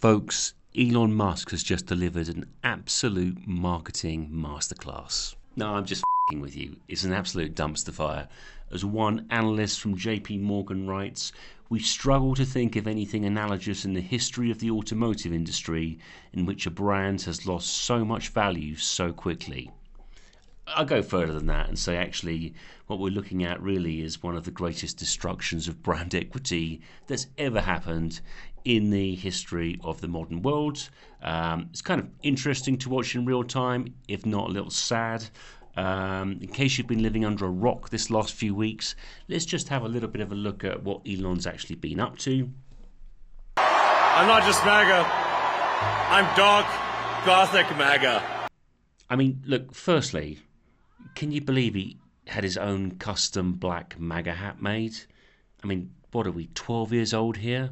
Folks, Elon Musk has just delivered an absolute marketing masterclass. No, I'm just f***ing with you. It's an absolute dumpster fire. As one analyst from JP Morgan writes, we struggle to think of anything analogous in the history of the automotive industry in which a brand has lost so much value so quickly. I'll go further than that and say actually what we're looking at really is one of the greatest destructions of brand equity that's ever happened in the history of the modern world. It's kind of interesting to watch in real time, if not a little sad. In case you've been living under a rock this last few weeks, let's just have a little bit of a look at what Elon's actually been up to. I'm not just MAGA, I'm dark, gothic MAGA. I mean, look, firstly, can you believe he had his own custom black MAGA hat made? I mean, what are we, 12 years old here?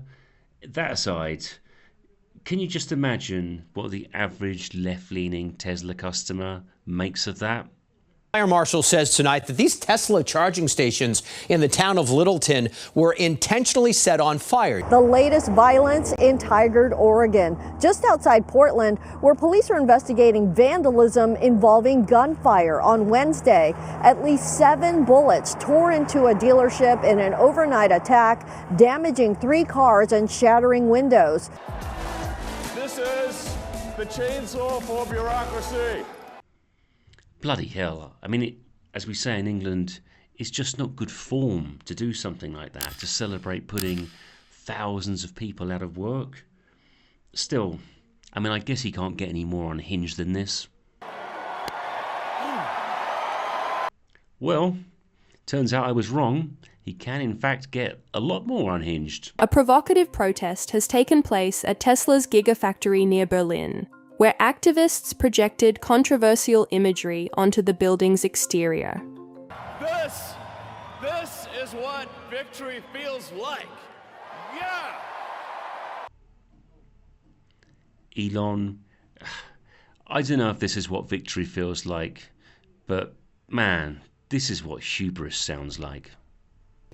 That aside, can you just imagine what the average left-leaning Tesla customer makes of that? Fire marshal says tonight that these Tesla charging stations in the town of Littleton were intentionally set on fire. The latest violence in Tigard, Oregon, just outside Portland, where police are investigating vandalism involving gunfire on Wednesday. At least 7 bullets tore into a dealership in an overnight attack, damaging 3 cars and shattering windows. This is the chainsaw for bureaucracy. Bloody hell. I mean, as we say in England, it's just not good form to do something like that, to celebrate putting thousands of people out of work. Still, I mean, I guess he can't get any more unhinged than this. Well, turns out I was wrong. He can, in fact, get a lot more unhinged. A provocative protest has taken place at Tesla's Gigafactory near Berlin, where activists projected controversial imagery onto the building's exterior. This is what victory feels like. Yeah! Elon, I don't know if this is what victory feels like, but man, this is what hubris sounds like.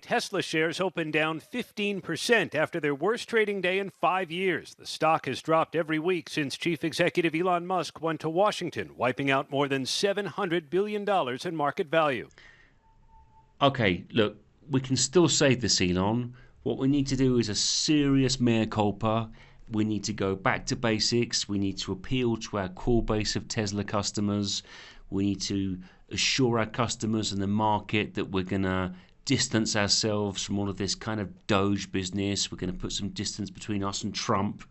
Tesla shares opened down 15% after their worst trading day in 5 years. The stock has dropped every week since Chief Executive Elon Musk went to Washington, wiping out more than $700 billion in market value. Okay, look, we can still save this, Elon. What we need to do is a serious mea culpa. We need to go back to basics. We need to appeal to our core base of Tesla customers. We need to assure our customers and the market that we're going to distance ourselves from all of this kind of Doge business. We're going to put some distance between us and Trump,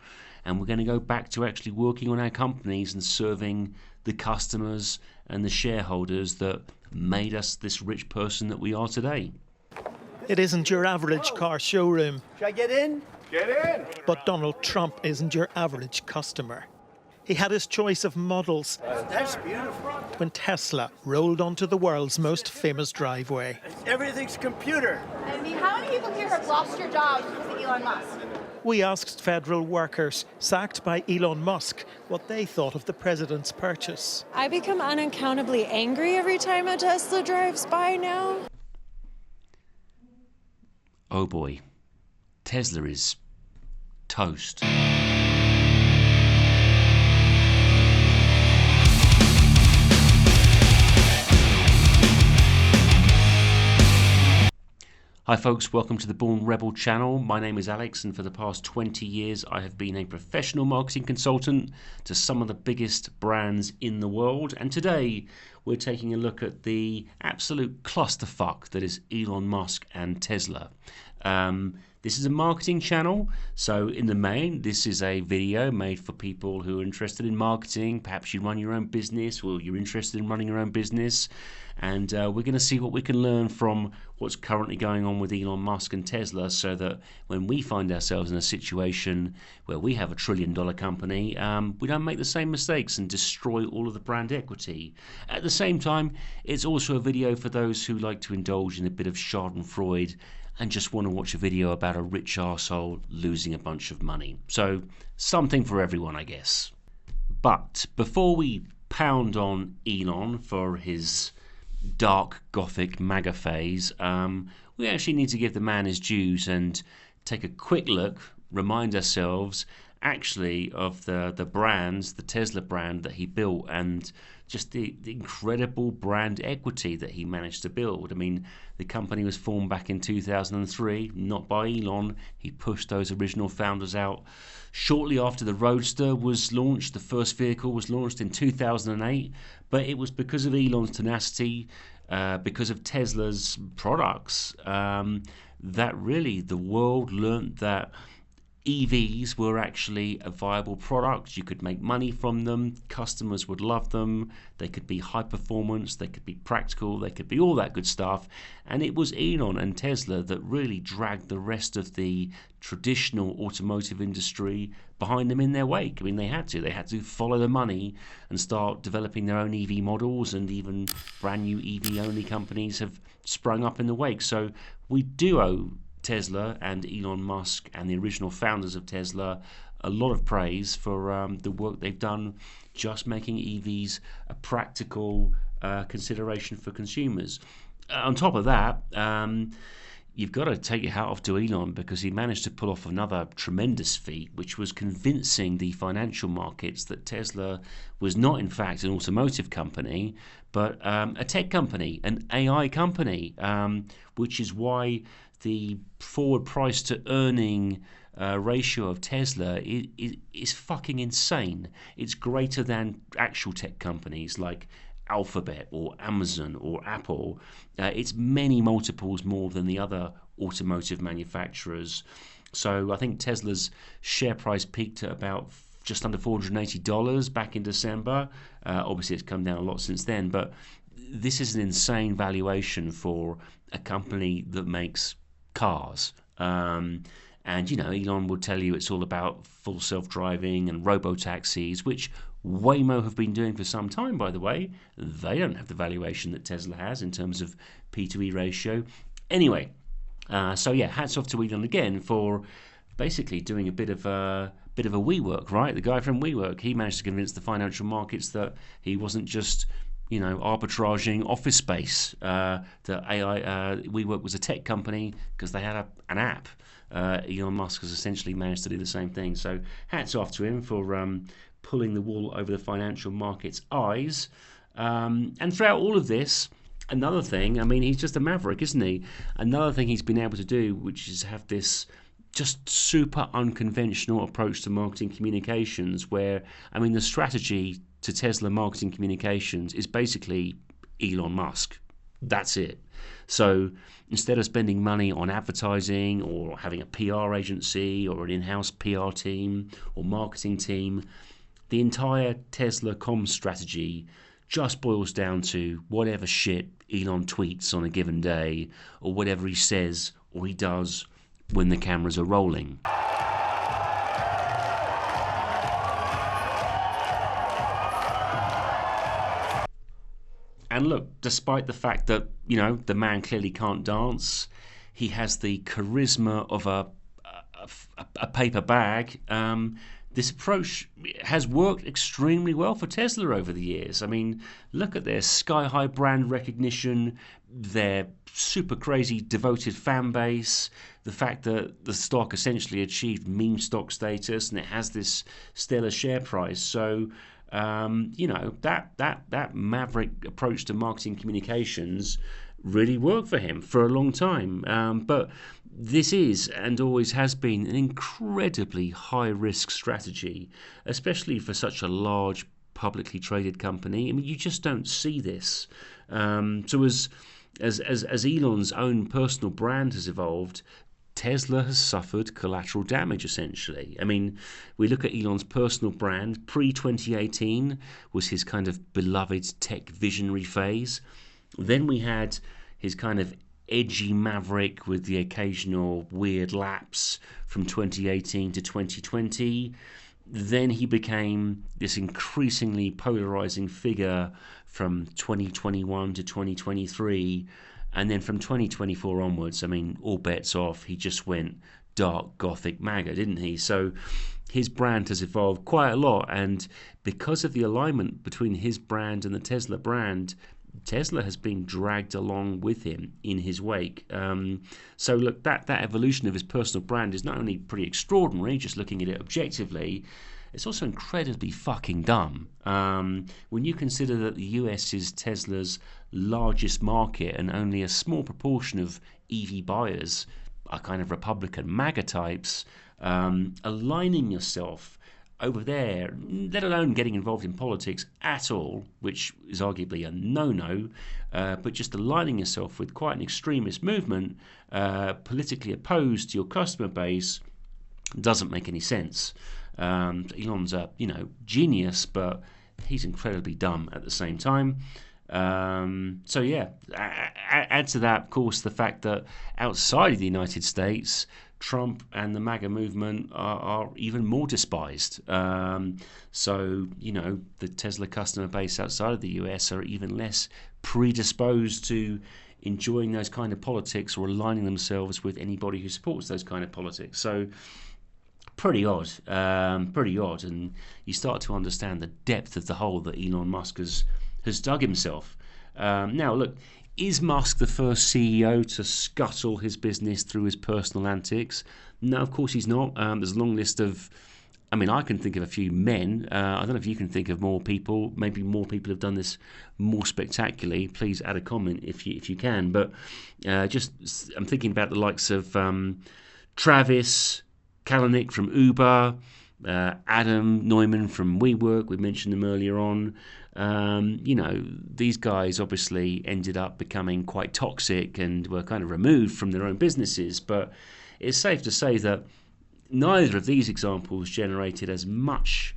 and we're going to go back to actually working on our companies and serving the customers and the shareholders that made us this rich person that we are today. It isn't your average car showroom. Should I get in? Get in! But Donald Trump isn't your average customer. He had his choice of models That's beautiful. when Tesla rolled onto the world's most famous driveway. Everything's computer. I mean, how many people here have lost your jobs because of Elon Musk? We asked federal workers sacked by Elon Musk what they thought of the president's purchase. I become unaccountably angry every time a Tesla drives by now. Oh boy, Tesla is toast. Hi folks, welcome to the Born Rebel channel. My name is Alex, and for the past 20 years I have been a professional marketing consultant to some of the biggest brands in the world. And today we're taking a look at the absolute clusterfuck that is Elon Musk and Tesla. This is a marketing channel, so in the main this is a video made for people who are interested in marketing. Perhaps you run your own business, or you're interested in running your own business, and we're going to see what we can learn from what's currently going on with Elon Musk and Tesla, so that when we find ourselves in a situation where we have $1 trillion company, we don't make the same mistakes and destroy all of the brand equity. At the same time, it's also a video for those who like to indulge in a bit of Schadenfreude and just want to watch a video about a rich arsehole losing a bunch of money. So something for everyone, I guess. But before we pound on Elon for his dark gothic MAGA phase, we actually need to give the man his dues and take a quick look, remind ourselves, actually of the brands, the Tesla brand that he built, and just the incredible brand equity that he managed to build. I mean, the company was formed back in 2003, not by Elon. He pushed those original founders out shortly after the Roadster was launched. The first vehicle was launched in 2008, but it was because of Elon's tenacity, because of Tesla's products, that really the world learned that EVs were actually a viable product. You could make money from them. Customers would love them. They could be high performance. They could be practical. They could be all that good stuff. And it was Elon and Tesla that really dragged the rest of the traditional automotive industry behind them in their wake. I mean, they had to. They had to follow the money and start developing their own EV models, and even brand new EV-only companies have sprung up in the wake. So we do owe Tesla and Elon Musk and the original founders of Tesla a lot of praise for the work they've done just making EVs a practical consideration for consumers. On top of that, you've got to take your hat off to Elon, because he managed to pull off another tremendous feat, which was convincing the financial markets that Tesla was not in fact an automotive company, but a tech company, an AI company, which is why the forward price to earning ratio of Tesla is fucking insane. It's greater than actual tech companies like Alphabet or Amazon or Apple. It's many multiples more than the other automotive manufacturers. So I think Tesla's share price peaked at about just under $480 back in December. Obviously, it's come down a lot since then, but this is an insane valuation for a company that makes cars. And, you know, Elon will tell you it's all about full self-driving and robo-taxis, which Waymo have been doing for some time, by the way. They don't have the valuation that Tesla has in terms of P/E ratio. Anyway, so yeah, hats off to Elon again for basically doing a bit of WeWork, right? The guy from WeWork, he managed to convince the financial markets that he wasn't just, you know, arbitraging office space. That WeWork was a tech company because they had an app. Elon Musk has essentially managed to do the same thing. So hats off to him for pulling the wool over the financial markets' eyes. And throughout all of this, another thing, I mean, he's just a maverick, isn't he? Another thing he's been able to do, which is have this just super unconventional approach to marketing communications, where, I mean, the strategy to Tesla marketing communications is basically Elon Musk. That's it. So instead of spending money on advertising or having a PR agency or an in-house PR team or marketing team, the entire Tesla comms strategy just boils down to whatever shit Elon tweets on a given day, or whatever he says or he does when the cameras are rolling. And look, despite the fact that, you know, the man clearly can't dance, he has the charisma of a paper bag. This approach has worked extremely well for Tesla over the years. I mean, look at their sky-high brand recognition, their super crazy devoted fan base, the fact that the stock essentially achieved meme stock status and it has this stellar share price. So, you know, that maverick approach to marketing communications really worked for him for a long time. But this is and always has been an incredibly high-risk strategy, especially for such a large publicly traded company. I mean, you just don't see this. So as Elon's own personal brand has evolved, Tesla has suffered collateral damage, essentially. I mean, we look at Elon's personal brand. Pre-2018 was his kind of beloved tech visionary phase. Then we had his kind of edgy maverick with the occasional weird lapse from 2018 to 2020. Then he became this increasingly polarizing figure from 2021 to 2023. And then from 2024 onwards, I mean, all bets off. He just went dark gothic MAGA, didn't he? So his brand has evolved quite a lot. And because of the alignment between his brand and the Tesla brand, Tesla has been dragged along with him in his wake. So look, that evolution of his personal brand is not only pretty extraordinary, just looking at it objectively, it's also incredibly fucking dumb. When you consider that the US is Tesla's largest market and only a small proportion of EV buyers are kind of Republican MAGA types, aligning yourself over there, let alone getting involved in politics at all, which is arguably a no-no, but just aligning yourself with quite an extremist movement, politically opposed to your customer base, doesn't make any sense. Elon's a genius, but he's incredibly dumb at the same time. So yeah, add to that, of course, the fact that outside of the United States, Trump and the MAGA movement are even more despised. So, the Tesla customer base outside of the US are even less predisposed to enjoying those kind of politics or aligning themselves with anybody who supports those kind of politics. So, pretty odd. And you start to understand the depth of the hole that Elon Musk has dug himself. Now, look, is Musk the first CEO to scuttle his business through his personal antics? No, of course he's not. There's a long list of, I can think of a few men. I don't know if you can think of more people. Maybe more people have done this more spectacularly. Please add a comment if you can. But I'm thinking about the likes of Travis Kalanick from Uber, Adam Neumann from WeWork. We mentioned them earlier on. These guys obviously ended up becoming quite toxic and were kind of removed from their own businesses. But it's safe to say that neither of these examples generated as much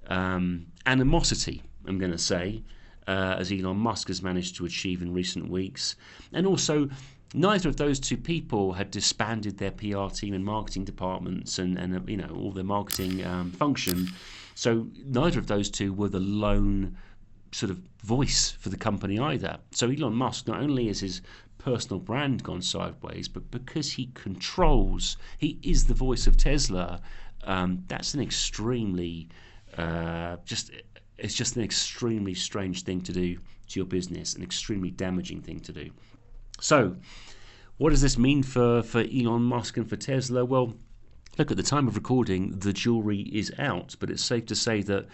animosity, I'm going to say, as Elon Musk has managed to achieve in recent weeks. And also, neither of those two people had disbanded their PR team and marketing departments and all their marketing function. So neither of those two were the lone sort of voice for the company either. So Elon Musk, not only is his personal brand gone sideways, but because he is the voice of Tesla, that's an extremely it's just an extremely strange thing to do to your business, an extremely damaging thing to do. So what does this mean for Elon Musk and for Tesla? Well, look, at the time of recording, the jury is out, but it's safe to say that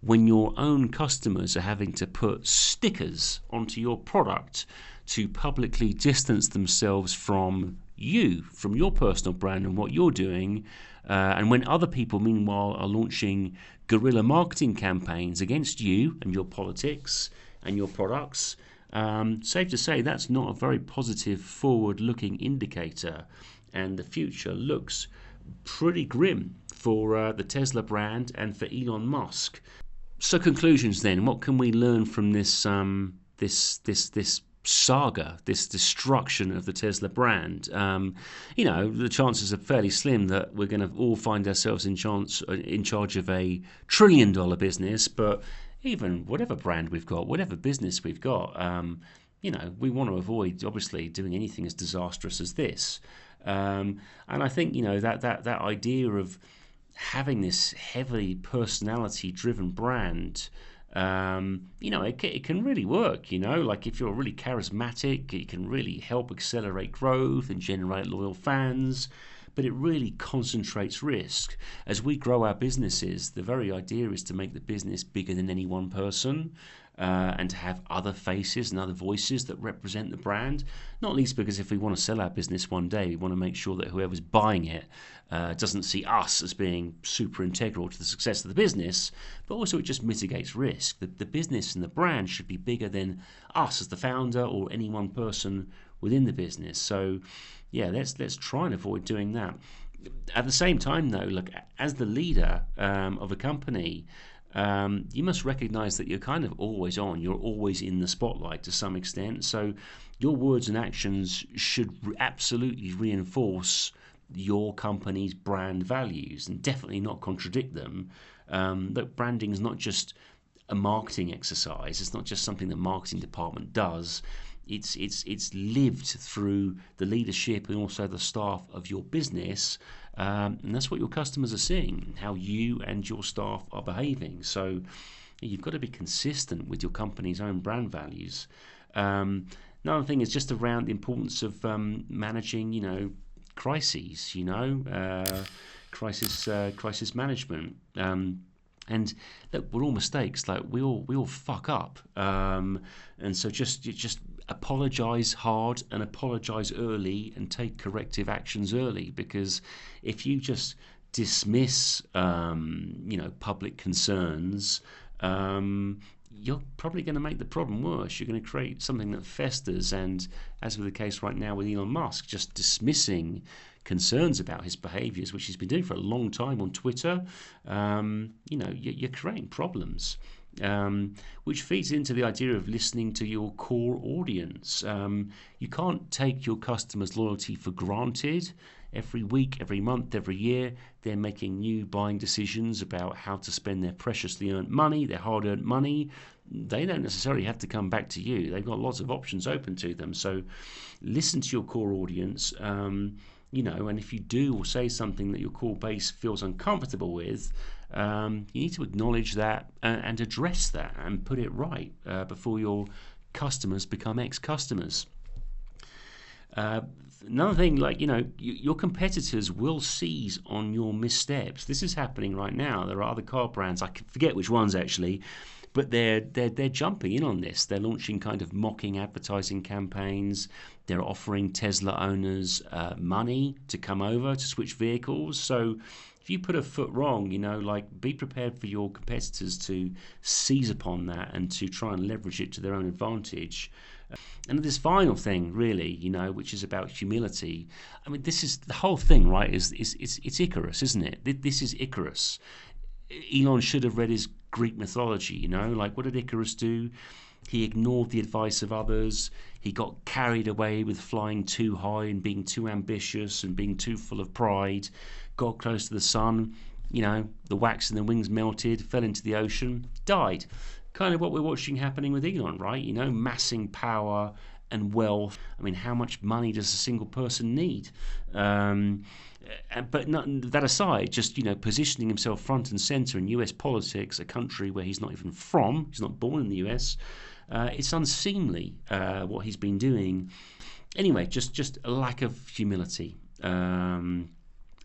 when your own customers are having to put stickers onto your product to publicly distance themselves from you, from your personal brand and what you're doing, and when other people, meanwhile, are launching guerrilla marketing campaigns against you and your politics and your products, safe to say that's not a very positive forward-looking indicator, and the future looks pretty grim for the Tesla brand and for Elon Musk. So conclusions then, what can we learn from this this saga, this destruction of the Tesla brand? The chances are fairly slim that we're going to all find ourselves in charge of a $1 trillion business, but even whatever brand we've got, whatever business we've got, we want to avoid obviously doing anything as disastrous as this. And I think that idea of having this heavily personality-driven brand, it can really work. Like if you're really charismatic, it can really help accelerate growth and generate loyal fans. But it really concentrates risk. As we grow our businesses, the very idea is to make the business bigger than any one person, and to have other faces and other voices that represent the brand, not least because if we want to sell our business one day, we want to make sure that whoever's buying it doesn't see us as being super integral to the success of the business, but also it just mitigates risk. The business and the brand should be bigger than us as the founder or any one person within the business. So yeah, let's try and avoid doing that. At the same time though, look, as the leader of a company, you must recognize that you're kind of always on, you're always in the spotlight to some extent. So your words and actions should absolutely reinforce your company's brand values and definitely not contradict them. Look, branding is not just a marketing exercise. It's not just something the marketing department does. It's lived through the leadership and also the staff of your business, and that's what your customers are seeing, how you and your staff are behaving. So you've got to be consistent with your company's own brand values. Another thing is just around the importance of managing, crises. Crisis management. And look, we're all mistakes. Like we all fuck up. And so just apologize hard and apologize early and take corrective actions early. Because if you just dismiss, public concerns, you're probably going to make the problem worse. You're going to create something that festers, and as with the case right now with Elon Musk, just dismissing concerns about his behaviours, which he's been doing for a long time on Twitter, you're creating problems, which feeds into the idea of listening to your core audience. You can't take your customers' loyalty for granted. Every week, every month, every year, they're making new buying decisions about how to spend their preciously earned money, their hard-earned money. They don't necessarily have to come back to you. They've got lots of options open to them. So listen to your core audience, and if you do or say something that your core base feels uncomfortable with, you need to acknowledge that and address that and put it right before your customers become ex-customers. Another thing, your competitors will seize on your missteps. This is happening right now. There are other car brands, I forget which ones actually, but they're jumping in on this. They're launching kind of mocking advertising campaigns. They're offering Tesla owners money to come over to switch vehicles. So if you put a foot wrong, be prepared for your competitors to seize upon that and to try and leverage it to their own advantage. And this final thing, really, which is about humility. I mean, this is the whole thing, right? It's Icarus, isn't it? This is Icarus. Elon should have read his Greek mythology. What did Icarus do? He ignored the advice of others. He got carried away with flying too high and being too ambitious and being too full of pride. Got close to the sun. The wax in the wings melted, fell into the ocean, died. Kind of what we're watching happening with Elon, right? Massing power and wealth. I mean, how much money does a single person need? But that aside, just positioning himself front and center in US politics, a country where he's not even from, he's not born in the US. It's unseemly what he's been doing. Anyway, just a lack of humility.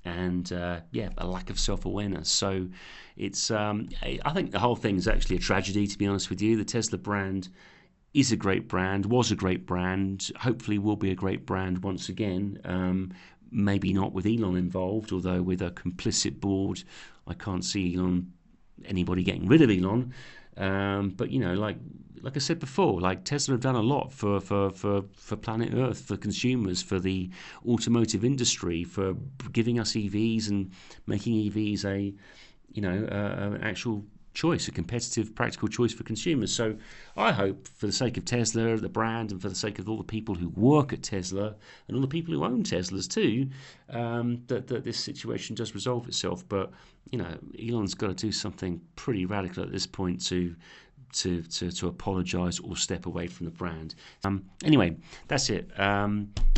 And a lack of self-awareness. So it's I think the whole thing is actually a tragedy, to be honest with you. The Tesla brand is a great brand, was a great brand, hopefully will be a great brand once again. Maybe not with Elon involved, although with a complicit board, I can't see anybody getting rid of Elon. But like I said before, Tesla have done a lot for planet Earth, for consumers, for the automotive industry, for giving us EVs and making EVs an actual choice, a competitive, practical choice for consumers. So I hope, for the sake of Tesla, the brand, and for the sake of all the people who work at Tesla and all the people who own Teslas too, that this situation does resolve itself. But Elon's got to do something pretty radical at this point to apologise or step away from the brand. Anyway, that's it.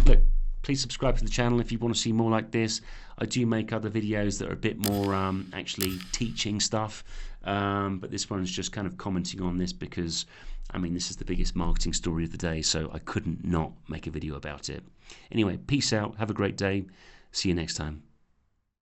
Look, please subscribe to the channel if you want to see more like this. I do make other videos that are a bit more actually teaching stuff, but this one's just kind of commenting on this because, this is the biggest marketing story of the day, so I couldn't not make a video about it. Anyway, peace out. Have a great day. See you next time.